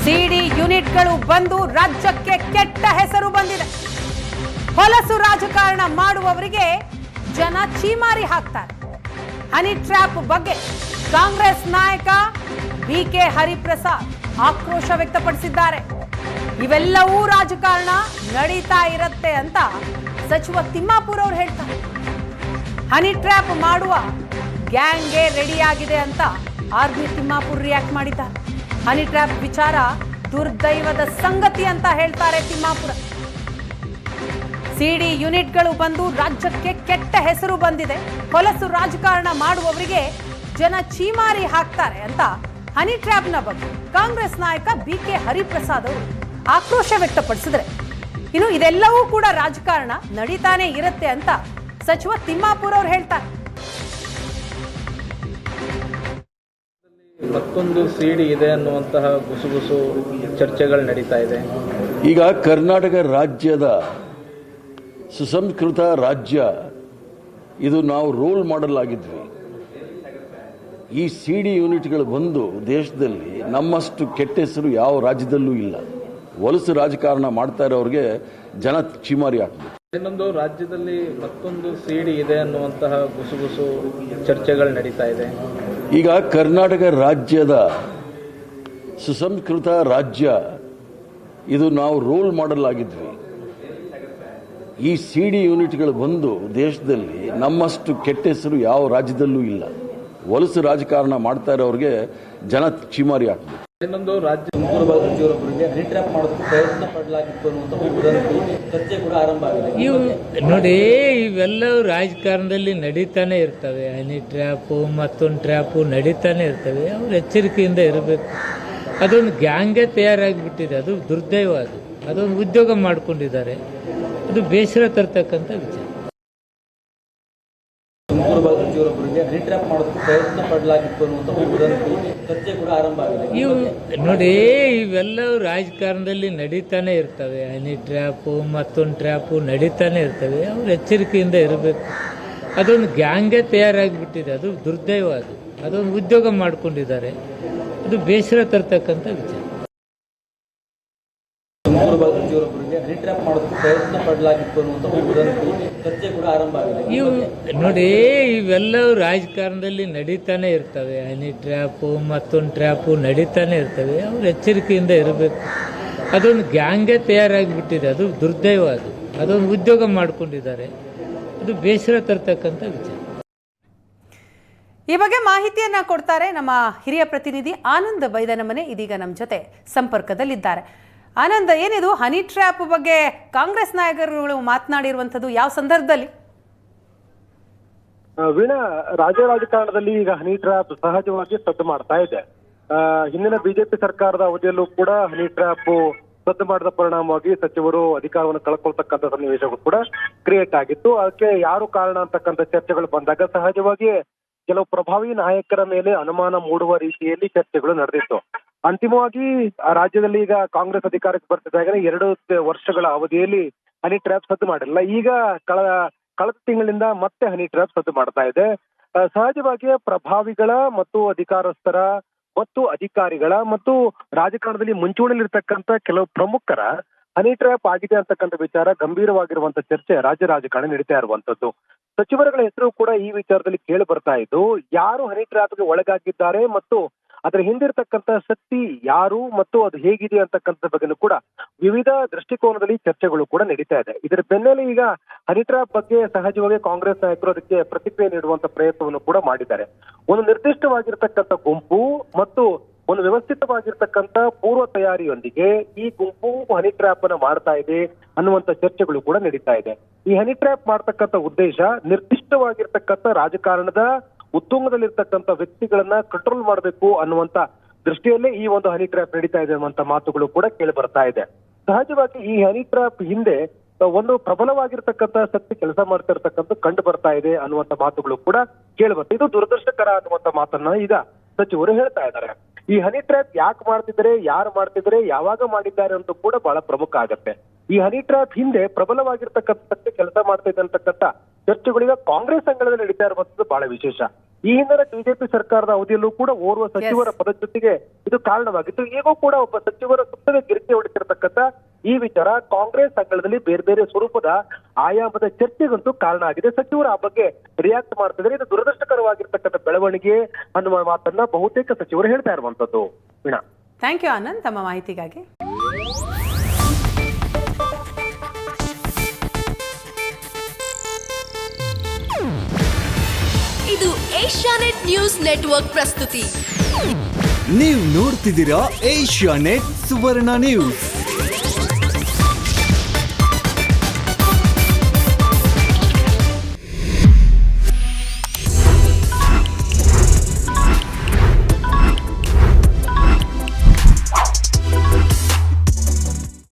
ಸಿಡಿ ಯೂನಿಟ್ಗಳು ಬಂದು ರಾಜ್ಯಕ್ಕೆ ಕೆಟ್ಟ ಹೆಸರು ಬಂದಿದೆ. ಹೊಲಸು ರಾಜಕಾರಣ ಮಾಡುವವರಿಗೆ ಜನ ಚೀಮಾರಿ ಹಾಕ್ತಾರೆ. ಹನಿ ಟ್ರ್ಯಾಪ್ ಬಗ್ಗೆ ಕಾಂಗ್ರೆಸ್ ನಾಯಕ ಬಿಕೆ ಹರಿಪ್ರಸಾದ್ ಆಕ್ರೋಶ ವ್ಯಕ್ತಪಡಿಸಿದ್ದಾರೆ. ಇವೆಲ್ಲವೂ ರಾಜಕಾರಣ ನಡೀತಾ ಇರುತ್ತೆ ಅಂತ ಸಚಿವ ತಿಮ್ಮಾಪುರ್ ಅವರು ಹೇಳ್ತಾರೆ. ಹನಿ ಟ್ರ್ಯಾಪ್ ಮಾಡುವ ಗ್ಯಾಂಗ್ಗೆ ರೆಡಿಯಾಗಿದೆ ಅಂತ ಆರ್ಮಿ ತಿಮ್ಮಾಪುರ್ ರಿಯಾಕ್ಟ್ ಮಾಡಿದ್ದಾರೆ. ಹನಿ ಟ್ರ್ಯಾಪ್ ವಿಚಾರ ದುರ್ದೈವದ ಸಂಗತಿ ಅಂತ ಹೇಳ್ತಾರೆ ತಿಮ್ಮಾಪುರ. ಸಿಡಿ ಯೂನಿಟ್ಗಳು ಬಂದು ರಾಜ್ಯಕ್ಕೆ ಕೆಟ್ಟ ಹೆಸರು ಬಂದಿದೆ. ಹೊಲಸು ರಾಜಕಾರಣ ಮಾಡುವವರಿಗೆ ಜನ ಚೀಮಾರಿ ಹಾಕ್ತಾರೆ ಅಂತ ಹನಿ ಟ್ರ್ಯಾಪ್ನ ಬಗ್ಗೆ ಕಾಂಗ್ರೆಸ್ ನಾಯಕ ಬಿಕೆ ಹರಿಪ್ರಸಾದ್ ಅವರು ಆಕ್ರೋಶ ವ್ಯಕ್ತಪಡಿಸಿದ್ರೆ, ಇನ್ನು ಇದೆಲ್ಲವೂ ಕೂಡ ರಾಜಕಾರಣ ನಡೀತಾನೆ ಇರುತ್ತೆ ಅಂತ ಸಚಿವ ತಿಮ್ಮಾಪುರ್ ಅವರು ಹೇಳ್ತಾರೆ. ಮತ್ತೊಂದು ಸಿಡಿ ಇದೆ ಅನ್ನುವಂತಹ ಗುಸುಗುಸು ಚರ್ಚೆಗಳು ನಡೀತಾ ಇದೆ. ಈಗ ಕರ್ನಾಟಕ ರಾಜ್ಯದ ಸುಸಂಸ್ಕೃತ ರಾಜ್ಯ, ಇದು ನಾವು ರೋಲ್ ಮಾಡೆಲ್ ಆಗಿದ್ವಿ. ಈ ಸಿಡಿ ಯೂನಿಟ್ಗಳು ಬಂದು ದೇಶದಲ್ಲಿ ನಮ್ಮಷ್ಟು ಕೆಟ್ಟ ಹೆಸರು ಯಾವ ರಾಜ್ಯದಲ್ಲೂ ಇಲ್ಲ. ಹೊಲಸು ರಾಜಕಾರಣ ಮಾಡ್ತಾ ಇರೋರಿಗೆ ಜನ ಚೀಮಾರಿ ಹಾಕ್ಬೇಕು. ಇನ್ನೊಂದು, ರಾಜ್ಯದಲ್ಲಿ ಮತ್ತೊಂದು ಸಿಡಿ ಇದೆ ಅನ್ನುವಂತಹ ಗುಸುಗುಸು ಚರ್ಚೆಗಳು ನಡೀತಾ ಇದೆ. ಈಗ ಕರ್ನಾಟಕ ರಾಜ್ಯದ ಸುಸಂಸ್ಕೃತ ರಾಜ್ಯ, ಇದು ನಾವು ರೋಲ್ ಮಾಡೆಲ್ ಆಗಿದ್ವಿ. ಈ ಸಿಡಿ ಯೂನಿಟ್ಗಳು ಬಂದು ದೇಶದಲ್ಲಿ ನಮ್ಮಷ್ಟು ಕೆಟ್ಟ ಹೆಸರು ಯಾವ ರಾಜ್ಯದಲ್ಲೂ ಇಲ್ಲ. ಹೊಲಸು ರಾಜಕಾರಣ ಮಾಡ್ತಾ ಇರೋರಿಗೆ ಜನ ಚೀಮಾರಿ ಹಾಕ್ಬೇಕು. ಇನ್ನೊಂದು, ರಾಜ್ಯ ತುಮಕೂರು ಭಾಗದ ಸಚಿವರೊಬ್ಬರಿಗೆ ಹನಿ ಟ್ರ್ಯಾಪ್ ಮಾಡೋದಕ್ಕೆ ಪ್ರಯತ್ನ ಪಡಲಾಗಿತ್ತು ಅನ್ನುವಂಥ ಚರ್ಚೆ ಕೂಡ ಆರಂಭ ಆಗಿದೆ. ನೋಡಿ, ಇವೆಲ್ಲವೂ ರಾಜಕಾರಣದಲ್ಲಿ ನಡೀತಾನೆ ಇರ್ತವೆ. ಹನಿ ಟ್ರ್ಯಾಪು ಮತ್ತೊಂದು ಟ್ರ್ಯಾಪು ನಡೀತಾನೆ ಇರ್ತವೆ. ಅವ್ರು ಎಚ್ಚರಿಕೆಯಿಂದ ಇರಬೇಕು. ಅದೊಂದು ಗ್ಯಾಂಗೇ ತಯಾರಾಗಿಬಿಟ್ಟಿದೆ. ಅದು ದುರ್ದೈವ. ಅದೊಂದು ಉದ್ಯೋಗ ಮಾಡ್ಕೊಂಡಿದ್ದಾರೆ. ಅದು ಬೇಸರ ತರ್ತಕ್ಕಂಥ ವಿಚಾರ. ತುಮಕೂರು ಭಾಗದ ಸಚಿವರೊಬ್ಬರಿಗೆ ಹನಿ ಟ್ರ್ಯಾಪ್ ಮಾಡೋದಕ್ಕೆ ಪ್ರಯತ್ನ ಪಡಲಾಗಿತ್ತು ಅನ್ನುವಂಥ ಚರ್ಚೆ ಕೂಡ ಆರಂಭ ಆಗಿದೆ. ನೋಡಿ, ಇವೆಲ್ಲವೂ ರಾಜಕಾರಣದಲ್ಲಿ ನಡೀತಾನೆ ಇರ್ತವೆ. ಹನಿ ಟ್ರ್ಯಾಪು ಮತ್ತೊಂದು ಟ್ರ್ಯಾಪು ನಡೀತಾನೆ ಇರ್ತವೆ. ಅವ್ರು ಎಚ್ಚರಿಕೆಯಿಂದ ಇರಬೇಕು. ಅದೊಂದು ಗ್ಯಾಂಗೇ ತಯಾರಾಗಿಬಿಟ್ಟಿದೆ. ಅದು ದುರ್ದೈವ. ಅದೊಂದು ಉದ್ಯೋಗ ಮಾಡ್ಕೊಂಡಿದ್ದಾರೆ. ಅದು ಬೇಸರ ತರ್ತಕ್ಕಂಥ ವಿಚಾರ. ತುಮಕೂರು ಭಾಗದ ಸಚಿವರೊಬ್ಬರಿಗೆ ಹನಿ ಟ್ರ್ಯಾಪ್ ಮಾಡೋದಕ್ಕೆ ಪ್ರಯತ್ನ ಪಡಲಾಗಿತ್ತು ಅನ್ನುವಂಥ ಚರ್ಚೆ ಕೂಡ ಆರಂಭ ಆಗಿದೆ. ನೋಡಿ, ಇವೆಲ್ಲವೂ ರಾಜಕಾರಣದಲ್ಲಿ ನಡೀತಾನೆ ಇರ್ತವೆ. ಹನಿ ಟ್ರ್ಯಾಪು ಮತ್ತೊಂದು ಟ್ರ್ಯಾಪು ನಡೀತಾನೆ ಇರ್ತವೆ. ಅವ್ರು ಎಚ್ಚರಿಕೆಯಿಂದ ಇರಬೇಕು. ಅದೊಂದು ಗ್ಯಾಂಗೇ ತಯಾರಾಗಿಬಿಟ್ಟಿದೆ. ಅದು ದುರ್ದೈವ. ಅದೊಂದು ಉದ್ಯೋಗ ಮಾಡ್ಕೊಂಡಿದ್ದಾರೆ. ಅದು ಬೇಸರ ತರ್ತಕ್ಕಂಥ ವಿಚಾರ. ಈ ಬಗ್ಗೆ ಮಾಹಿತಿಯನ್ನ ಕೊಡ್ತಾರೆ ನಮ್ಮ ಹಿರಿಯ ಪ್ರತಿನಿಧಿ ಆನಂದ್ ಬೈದನಮನೆ. ಇದೀಗ ನಮ್ಮ ಜೊತೆ ಸಂಪರ್ಕದಲ್ಲಿದ್ದಾರೆ. ಆನಂದ್, ಏನಿದು ಹನಿ ಟ್ರ್ಯಾಪ್ ಬಗ್ಗೆ ಕಾಂಗ್ರೆಸ್ ನಾಯಕರುಗಳು ಮಾತನಾಡಿರುವಂಥದ್ದು ಯಾವ ಸಂದರ್ಭದಲ್ಲಿ? ವೀಣಾ, ರಾಜ್ಯ ರಾಜಕಾರಣದಲ್ಲಿ ಈಗ ಹನಿ ಟ್ರ್ಯಾಪ್ ಸಹಜವಾಗಿ ಸದ್ದು ಮಾಡ್ತಾ ಇದೆ. ಹಿಂದಿನ ಬಿಜೆಪಿ ಸರ್ಕಾರದ ಅವಧಿಯಲ್ಲೂ ಕೂಡ ಹನಿ ಟ್ರ್ಯಾಪ್ ಸದ್ದು ಮಾಡಿದ ಪರಿಣಾಮವಾಗಿ ಸಚಿವರು ಅಧಿಕಾರವನ್ನು ಕಳ್ಕೊಳ್ತಕ್ಕಂಥ ಸನ್ನಿವೇಶಗಳು ಕೂಡ ಕ್ರಿಯೇಟ್ ಆಗಿತ್ತು. ಅದಕ್ಕೆ ಯಾರು ಕಾರಣ ಅಂತಕ್ಕಂಥ ಚರ್ಚೆಗಳು ಬಂದಾಗ ಸಹಜವಾಗಿ ಕೆಲವು ಪ್ರಭಾವಿ ನಾಯಕರ ಮೇಲೆ ಅನುಮಾನ ಮೂಡುವ ರೀತಿಯಲ್ಲಿ ಚರ್ಚೆಗಳು ನಡೆದಿತ್ತು. ಅಂತಿಮವಾಗಿ ರಾಜ್ಯದಲ್ಲಿ ಈಗ ಕಾಂಗ್ರೆಸ್ ಅಧಿಕಾರಕ್ಕೆ ಬರ್ತಿದ್ದಾಗ 2 ವರ್ಷಗಳ ಅವಧಿಯಲ್ಲಿ ಹನಿ ಟ್ರ್ಯಾಪ್ ಸದ್ದು ಮಾಡಿಲ್ಲ. ಈಗ ಕಳೆದ ತಿಂಗಳಿಂದ ಮತ್ತೆ ಹನಿ ಟ್ರ್ಯಾಪ್ ಸದ್ದು ಮಾಡ್ತಾ ಇದೆ. ಸಹಜವಾಗಿ ಪ್ರಭಾವಿಗಳ ಮತ್ತು ಅಧಿಕಾರಸ್ಥರ ಮತ್ತು ಅಧಿಕಾರಿಗಳ ಮತ್ತು ರಾಜಕಾರಣದಲ್ಲಿ ಮುಂಚೂಣಿಲಿರ್ತಕ್ಕಂಥ ಕೆಲವು ಪ್ರಮುಖರ ಹನಿ ಟ್ರ್ಯಾಪ್ ಆಗಿದೆ ಅಂತಕ್ಕಂಥ ವಿಚಾರ ಗಂಭೀರವಾಗಿರುವಂತ ಚರ್ಚೆ ರಾಜ್ಯ ರಾಜಕಾರಣ ನಡೀತಾ ಇರುವಂತದ್ದು. ಸಚಿವರುಗಳ ಹೆಸರು ಕೂಡ ಈ ವಿಚಾರದಲ್ಲಿ ಕೇಳಿ ಬರ್ತಾ ಇದ್ದು, ಯಾರು ಹನಿ ಟ್ರ್ಯಾಪ್ಗೆ ಒಳಗಾಗಿದ್ದಾರೆ ಮತ್ತು ಅದರ ಹಿಂದಿರ್ತಕ್ಕಂಥ ಶಕ್ತಿ ಯಾರು ಮತ್ತು ಅದು ಹೇಗಿದೆ ಅಂತಕ್ಕಂಥ ಬಗ್ಗೆನೂ ಕೂಡ ವಿವಿಧ ದೃಷ್ಟಿಕೋನದಲ್ಲಿ ಚರ್ಚೆಗಳು ಕೂಡ ನಡೀತಾ ಇದೆ. ಇದರ ಬೆನ್ನಲ್ಲೇ ಈಗ ಹನಿ ಟ್ರ್ಯಾಪ್ ಬಗ್ಗೆ ಸಹಜವಾಗಿ ಕಾಂಗ್ರೆಸ್ ನಾಯಕರು ಅದಕ್ಕೆ ಪ್ರತಿಕ್ರಿಯೆ ನೀಡುವಂತ ಪ್ರಯತ್ನವನ್ನು ಕೂಡ ಮಾಡಿದ್ದಾರೆ. ಒಂದು ನಿರ್ದಿಷ್ಟವಾಗಿರ್ತಕ್ಕಂಥ ಗುಂಪು ಮತ್ತು ಒಂದು ವ್ಯವಸ್ಥಿತವಾಗಿರ್ತಕ್ಕಂಥ ಪೂರ್ವ ತಯಾರಿಯೊಂದಿಗೆ ಈ ಗುಂಪು ಹನಿ ಟ್ರ್ಯಾಪ್ ಅನ್ನ ಮಾಡ್ತಾ ಇದೆ ಅನ್ನುವಂತ ಚರ್ಚೆಗಳು ಕೂಡ ನಡೀತಾ ಇದೆ. ಈ ಹನಿ ಟ್ರ್ಯಾಪ್ ಮಾಡ್ತಕ್ಕಂಥ ಉದ್ದೇಶ ನಿರ್ದಿಷ್ಟವಾಗಿರ್ತಕ್ಕಂಥ ರಾಜಕಾರಣದ ಉತ್ತುಂಗದಲ್ಲಿರ್ತಕ್ಕಂಥ ವ್ಯಕ್ತಿಗಳನ್ನ ಕಂಟ್ರೋಲ್ ಮಾಡಬೇಕು ಅನ್ನುವಂತ ದೃಷ್ಟಿಯಲ್ಲೇ ಈ ಒಂದು ಹನಿ ಟ್ರ್ಯಾಪ್ ನಡೀತಾ ಇದೆ ಅನ್ನುವಂತ ಮಾತುಗಳು ಕೂಡ ಕೇಳಿ ಬರ್ತಾ ಇದೆ. ಸಹಜವಾಗಿ ಈ ಹನಿ ಟ್ರ್ಯಾಪ್ ಹಿಂದೆ ಒಂದು ಪ್ರಬಲವಾಗಿರ್ತಕ್ಕಂಥ ಶಕ್ತಿ ಕೆಲಸ ಮಾಡ್ತಿರ್ತಕ್ಕಂಥ ಕಂಡು ಬರ್ತಾ ಇದೆ ಅನ್ನುವಂತ ಮಾತುಗಳು ಕೂಡ ಕೇಳಿ ಬರ್ತದೆ. ಇದು ದುರದೃಷ್ಟಕರ ಅನ್ನುವಂತ ಮಾತನ್ನ ಈಗ ಸಚಿವರು ಹೇಳ್ತಾ ಇದ್ದಾರೆ. ಈ ಹನಿ ಟ್ರ್ಯಾಪ್ ಯಾಕೆ ಮಾಡ್ತಿದ್ದಾರೆ, ಯಾರು ಮಾಡ್ತಿದ್ದಾರೆ, ಯಾವಾಗ ಮಾಡಿದ್ದಾರೆ ಅಂತ ಕೂಡ ಬಹಳ ಪ್ರಮುಖ ಆಗತ್ತೆ. ಈ ಹನಿ ಟ್ರ್ಯಾಪ್ ಹಿಂದೆ ಪ್ರಬಲವಾಗಿರ್ತಕ್ಕಂಥ ಕೆಲಸ ಮಾಡ್ತಾ ಇದ್ದಂತಕ್ಕಂಥ ಚರ್ಚೆಗಳೀಗ ಕಾಂಗ್ರೆಸ್ ಅಂಗಳದಲ್ಲಿ ನಡೀತಾ ಇರುವಂತದ್ದು ಬಹಳ ವಿಶೇಷ. ಈ ಹಿಂದಿನ ಬಿಜೆಪಿ ಸರ್ಕಾರದ ಅವಧಿಯಲ್ಲೂ ಕೂಡ ಓರ್ವ ಸಚಿವರ ಪದಚ್ಯುತಿಗೆ ಇದು ಕಾರಣವಾಗಿತ್ತು. ಈಗೂ ಕೂಡ ಒಬ್ಬ ಸಚಿವರ ಸುತ್ತಲೇ ಗಿರಿಕೆ ಹೊಡಿತಿರತಕ್ಕಂಥ ಈ ವಿಚಾರ ಕಾಂಗ್ರೆಸ್ ಅಂಗಳದಲ್ಲಿ ಬೇರೆ ಬೇರೆ ಸ್ವರೂಪದ ಆಯಾಮದ ಚರ್ಚೆಗಂತೂ ಕಾರಣ ಆಗಿದೆ. ಸಚಿವರು ಆ ಬಗ್ಗೆ ರಿಯಾಕ್ಟ್ ಮಾಡ್ತಿದ್ದಾರೆ. ಇದು ದುರದೃಷ್ಟಕರವಾಗಿರ್ತಕ್ಕಂಥ ಬೆಳವಣಿಗೆ ಅನ್ನುವ ಮಾತನ್ನ ಬಹುತೇಕ ಸಚಿವರು ಹೇಳ್ತಾ ಇರುವಂತದ್ದು. ವೀಣಾ, ಥ್ಯಾಂಕ್ ಯು ಆನಂದ್ ತಮ್ಮ ಮಾಹಿತಿಗಾಗಿ. ಇದು ಏಷ್ಯಾನೆಟ್ ನ್ಯೂಸ್ ನೆಟ್ವರ್ಕ್ ಪ್ರಸ್ತುತಿ. ನೀವು ನೋಡ್ತಿದ್ದೀರಾ ಏಷ್ಯಾನೆಟ್ ಸುವರ್ಣ ನ್ಯೂಸ್.